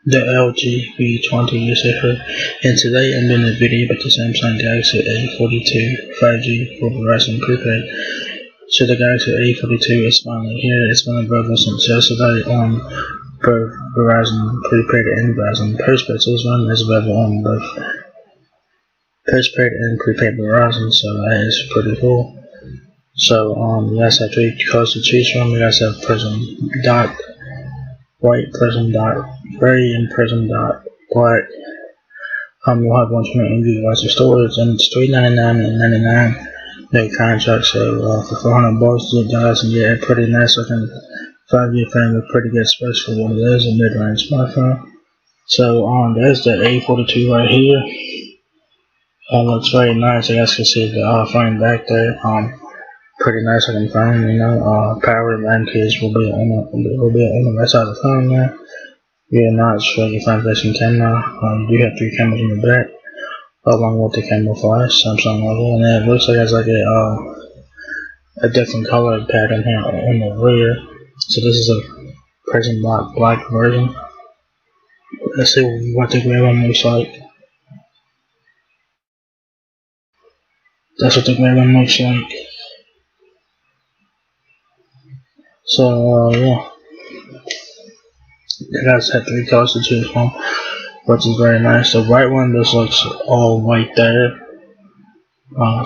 The LG V20 is here, and today I'm doing a video about the Samsung Galaxy A42 5G for Verizon Prepaid. So the Galaxy A42 is finally here. It's been available since yesterday on both Verizon Prepaid and Verizon Postpaid. So this one is available on both Postpaid and Prepaid Verizon, so that is pretty cool. So you guys have three colors to choose from. You guys have Prism Dot White, Prism Dot Gray, and Prism Dot Black. You'll have 128 gigabytes of storage, and it's $399.99 no contract. So for $400, you guys can get a pretty nice looking 5G frame with pretty good specs for what it is, a mid-range smartphone. So there's the A42 right here. Looks very nice. You guys can see the frame back there. Pretty nice looking phone, you know. Power and keys will be on the right side of the phone there. You're not sure your front-facing camera. You do have three cameras in the back, along with the camera flash, Samsung logo, and it looks like it has like a different color pattern here in the rear. So this is a Prism Black version. Let's see what the gray one looks like. That's what the gray one looks like. So yeah, you guys have three colors to choose from, which is very nice. The white one just looks all white there.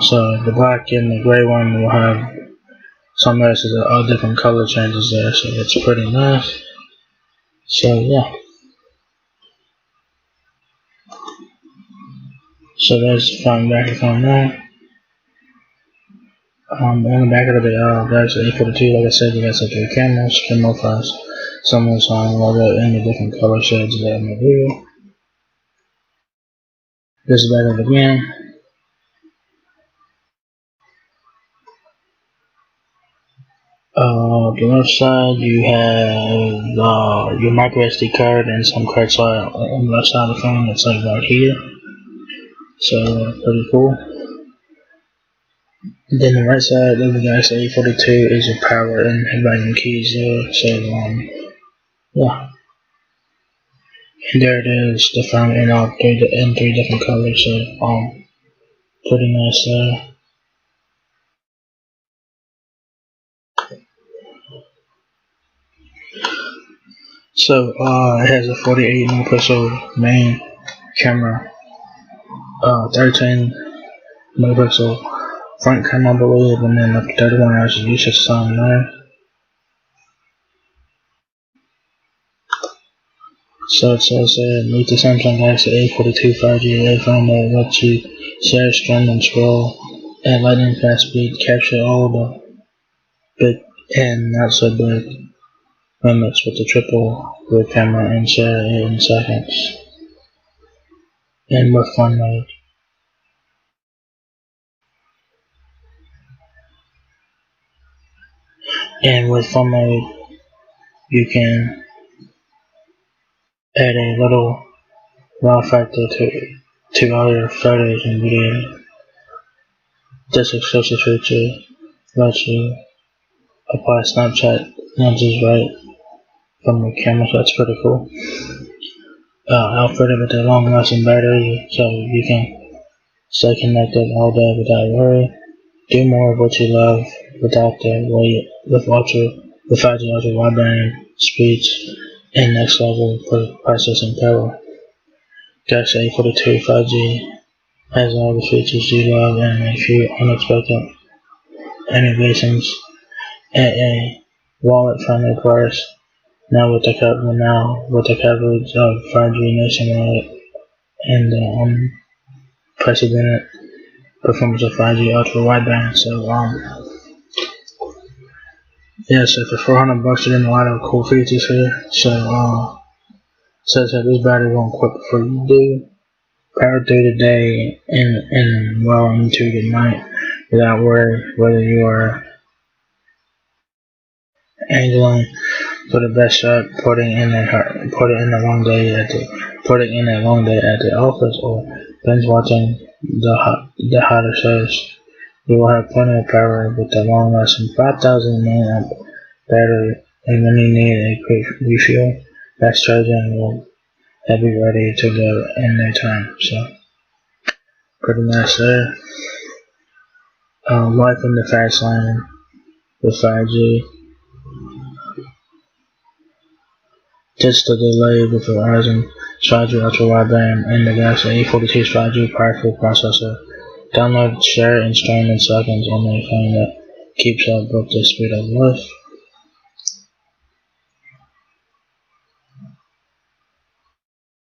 So the black and the gray one will have some different color changes there, so it's pretty nice. So yeah. So there's the front and back of the phone there. On the back of the Galaxy A42, like I said, you guys have three cameras, camera flash, Samsung logo, and the different color shades there in the video. This is back of it again. The left side you have your micro SD card and some card slot on the left side of the phone. It's like right here. So pretty cool. And then the right side of the Galaxy A42 is your power and volume keys there. So yeah. And there it is, the phone in three different colors. So pretty nice there. So it has a 48 megapixel main camera, 13 megapixel front camera, I believe, and then up to 31 hours of usage time there. So it says meet the Samsung Galaxy A42 5G phone that lets you share, stream, and scroll at lightning fast speed, capture all the big and not so big limits with the triple rear camera and share it in seconds. And with fun mode. And with fun mode, you can add a little wow factor to all your photos and video. This exclusive feature lets you apply Snapchat lenses right from the camera, so that's pretty cool. Outfitted with a long-lasting battery, so you can stay connected all day without worry. Do more of what you love without the wait, with 5G ultra wideband speeds and next level processing power. Galaxy A42 5G has all the features you love and a few unexpected innovations at a wallet-friendly price. Now with the coverage of 5G nationwide and the unprecedented performance of 5G ultra wideband. So yeah, so for $400 you're getting a lot of cool features here. So says that this battery won't quit before you do. Power through the day and well into the night without worry whether you are angling for the best shot, putting in a long day at the office, or binge watching the hotter shows. You will have plenty of power with the long-lasting 5,000 mAh battery, and when you need a quick refuel, fast charging will they'll be ready to go in no time. So pretty nice there. Life in the fast lane with 5G. Just the delay with Verizon 5G ultra wideband and the Galaxy A42's 5G powerful processor. Download, share, and stream in seconds on a phone that keeps up with the speed of life.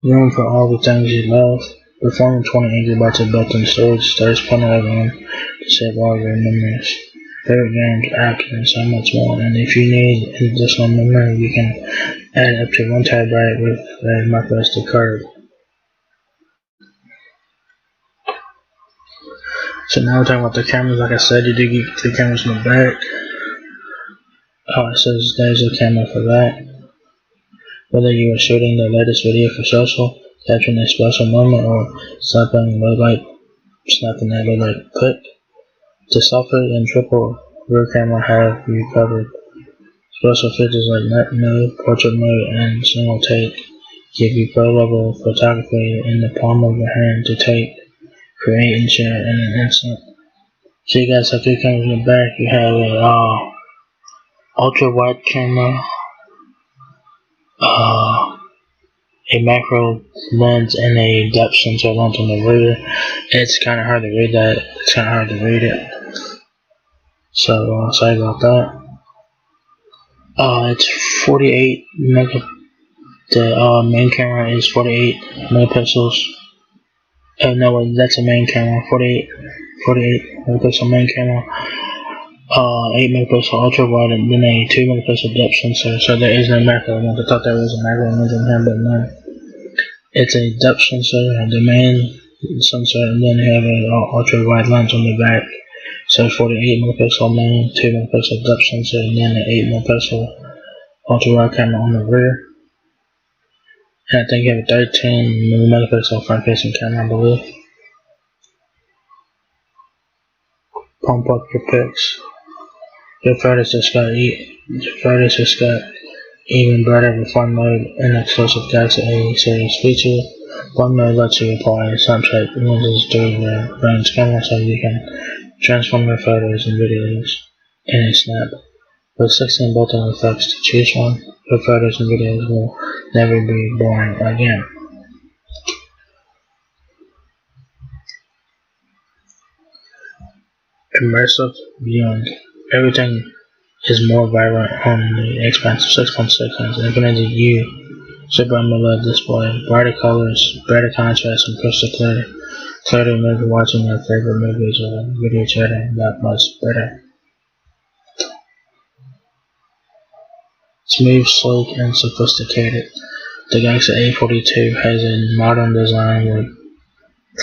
Room for all the things you love. With 420 GB of built-in storage, there's plenty of room to save all your memories, favorite games, apps, and so much more. And if you need additional memory, you can add up to 1 TB with a microSD card. So now we're talking about the cameras. Like I said, you do get the cameras in the back. It says there's a camera for that. Whether you are shooting the latest video for social, capturing a special moment, or snapping a low light pic, the selfie and triple rear camera have you covered. Special features like night mode, portrait mode, and single take give you pro level photography in the palm of your hand to take, create, and share in an instant. So you guys have 2 cameras in the back. You have a ultra wide camera, a macro lens, and a depth sensor lens on the rear. It's kind of hard to read that. It's kind of hard to read it. So sorry about that. It's 48 mega. The main camera is 48 megapixels. No, that's a main camera. 48 megapixel main camera. 8 megapixel ultra wide, and then a 2 megapixel depth sensor. So there is no macro lens. I thought there was a macro lens in here, but no. It's a depth sensor, the main sensor, and then you have an ultra wide lens on the back. So 48 megapixel main, 2 megapixel depth sensor, and then an 8 megapixel ultra wide camera on the rear. And I think you have a 13 megapixel front facing camera, I believe. Pump up your pics. Your photos just got even brighter with Fun Mode, an exclusive Galaxy A series feature. Fun Mode lets you apply Snapchat images to your phone's camera so you can transform your photos and videos in a snap. With 16 built-in effects to choose from, your photos and videos will never be boring again. Immersive viewing. Everything is more vibrant on the expansive 6.6-inch Infinity U Super AMOLED display. Brighter colors, better contrast, and crystal clarity make watching your favorite movies or video chatting that much better. Smooth, sleek, and sophisticated. The Galaxy A42 has a modern design with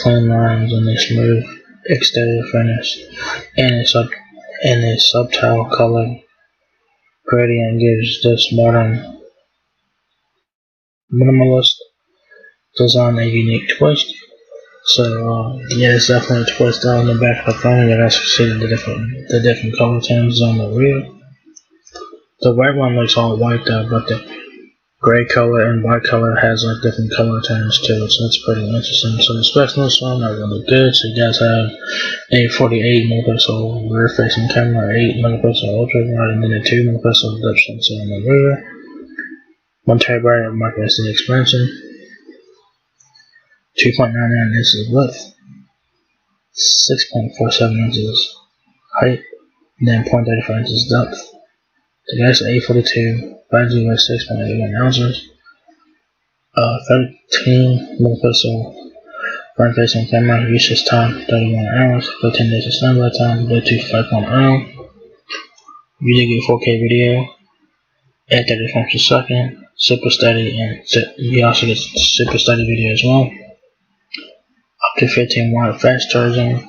clean lines and a smooth exterior finish, and a subtle color gradient gives this modern minimalist design a unique twist. So yeah, it's definitely a twist on the back of the phone. You guys can see the different color tones on the rear. The white one looks all white though, but the gray color and white color has like different color tones to it, so it's pretty interesting. So the specs on this one are really good. So you guys have a 48 megapixel rear facing camera, 8 megapixel ultra wide, and then a 2 megapixel depth sensor on the rear, 1 TB of microSD expansion, 2.99 inches width, 6.47 inches height, and then 0.35 inches depth. The Galaxy A42 5G was 6.81 ounces, 13 megapixel front facing camera, usage time 31 hours, 15 days of standby time, Bluetooth 5.0. You do get 4K video at 30 frames per second, super steady, and you also get super steady video as well. Up to 15 watt fast charging,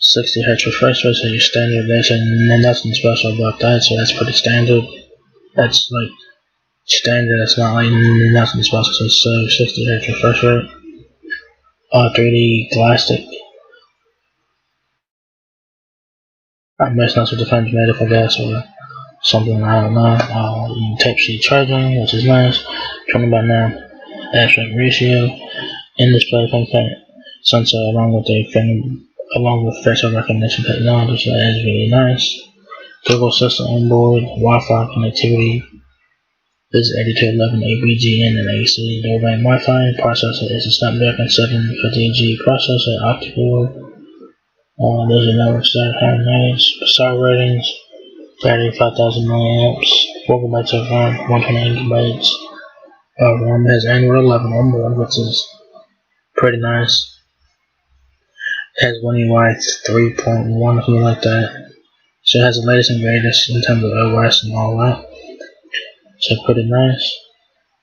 60 Hz refresh rate, so your standard. There's nothing special about that, so that's pretty standard. That's like standard, that's not like nothing special, so 60 Hz refresh rate. 3D plastic. I'm guessing that's what the phone's made of, I guess, or something, I don't know. Type-C charging, which is nice. 20 by 9 aspect ratio, and display fingerprint sensor along with facial recognition technology, so that is really nice. Google system on board, Wi-Fi connectivity. This is 8211 ABGN and AC dual band Wi-Fi. Processor is a Snapdragon 750G processor, octa-core. There's a network stack, star ratings, battery 5000 milliamps, 4 GB of RAM, 128 GB. RAM has Android 11 on board, which is pretty nice. It has One UI 3.1, something like that. So it has the latest and greatest in terms of OS and all that. So pretty nice.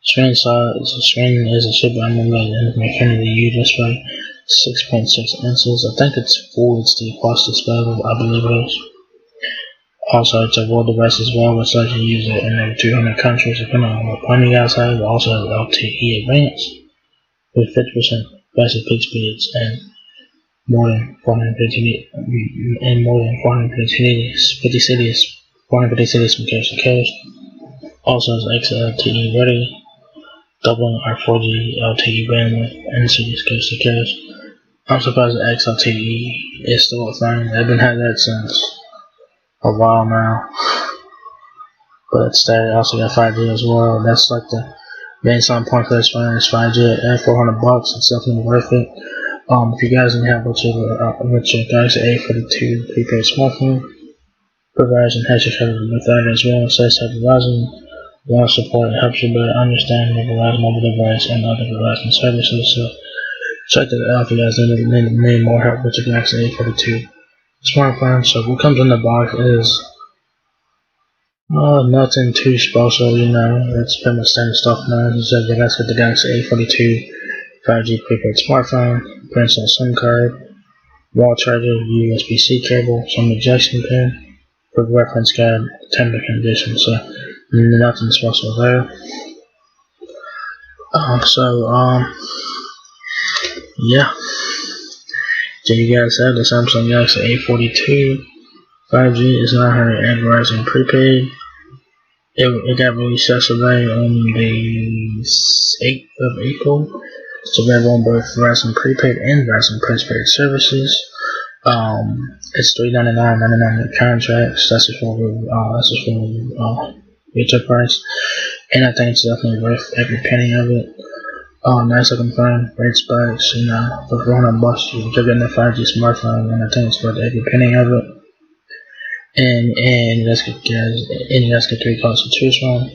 Screen size, the screen is a Super AMOLED Infinity U display, 6.6 inches. I think it's Full HD plus display, I believe it is. Also, it's a world device as well, which lets you use it in over 200 countries, depending on what plan you guys have. It also has LTE Advanced with 50% faster peak speeds and more than 450 cities from coast to coast. Also has XLTE ready, doubling our 4G LTE bandwidth in cities coast to coast. I'm surprised that XLTE is still a thing. They've been having that since a while now. But it's there. Also got 5G as well. That's like the main selling point for this phone is 5G at $400. It's definitely worth it. If you guys need help with your Galaxy A42 prepaid smartphone, Verizon has you covered with that as well. It says that Verizon will support and helps you better understand your Verizon mobile device and other Verizon services. So check that out if you guys need more help with your Galaxy A42 smartphone. So what comes in the box is nothing too special, it's pretty much standard stuff now. So you guys get the Galaxy A42 5G prepaid smartphone, install SIM card, wall charger, USB-C cable, some ejection pin, for reference guide, terms and conditions. So nothing special there. Yeah. So you guys have the Samsung Galaxy A42 5G. It's 900 at Verizon Prepaid. It got released yesterday on the 8th of April. It's available on both Verizon Prepaid and Verizon Prepaid services. It's $399.99 contracts. That's just for retail price, and I think it's definitely worth every penny of it. Nice looking phone, great specs. For $400 you're getting a 5G smartphone, and I think it's worth every penny of it. And you guys get 3 colors to choose from: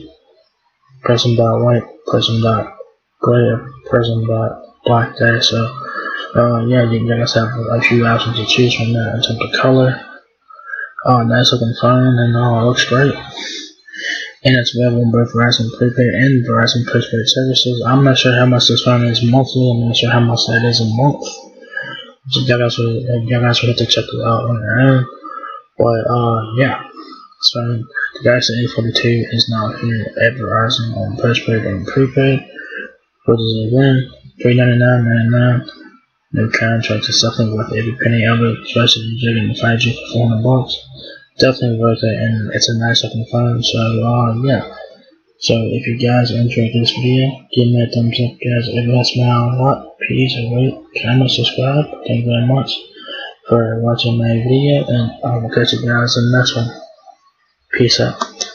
Prism dot white, Prism dot gray, or Prism dot black there. So you guys have a few options to choose from there in terms of color. Nice looking phone, and it looks great. And it's available on both Verizon Prepaid and Verizon Prepaid services. I'm not sure how much this phone is monthly. I'm not sure how much that is a month. So you guys will have to check it out on your own. But so the Galaxy A42 is now here at Verizon on postpaid and prepaid. Which is again $399.99. No contract, is definitely worth every penny of it, especially if you're getting the 5G for $400. Definitely worth it, and it's a nice looking phone. So So if you guys enjoyed this video, give me a thumbs up, guys. If it helps me out a lot, please rate, comment, subscribe. Thank you very much for watching my video, and I will catch you guys in the next one. Peace out.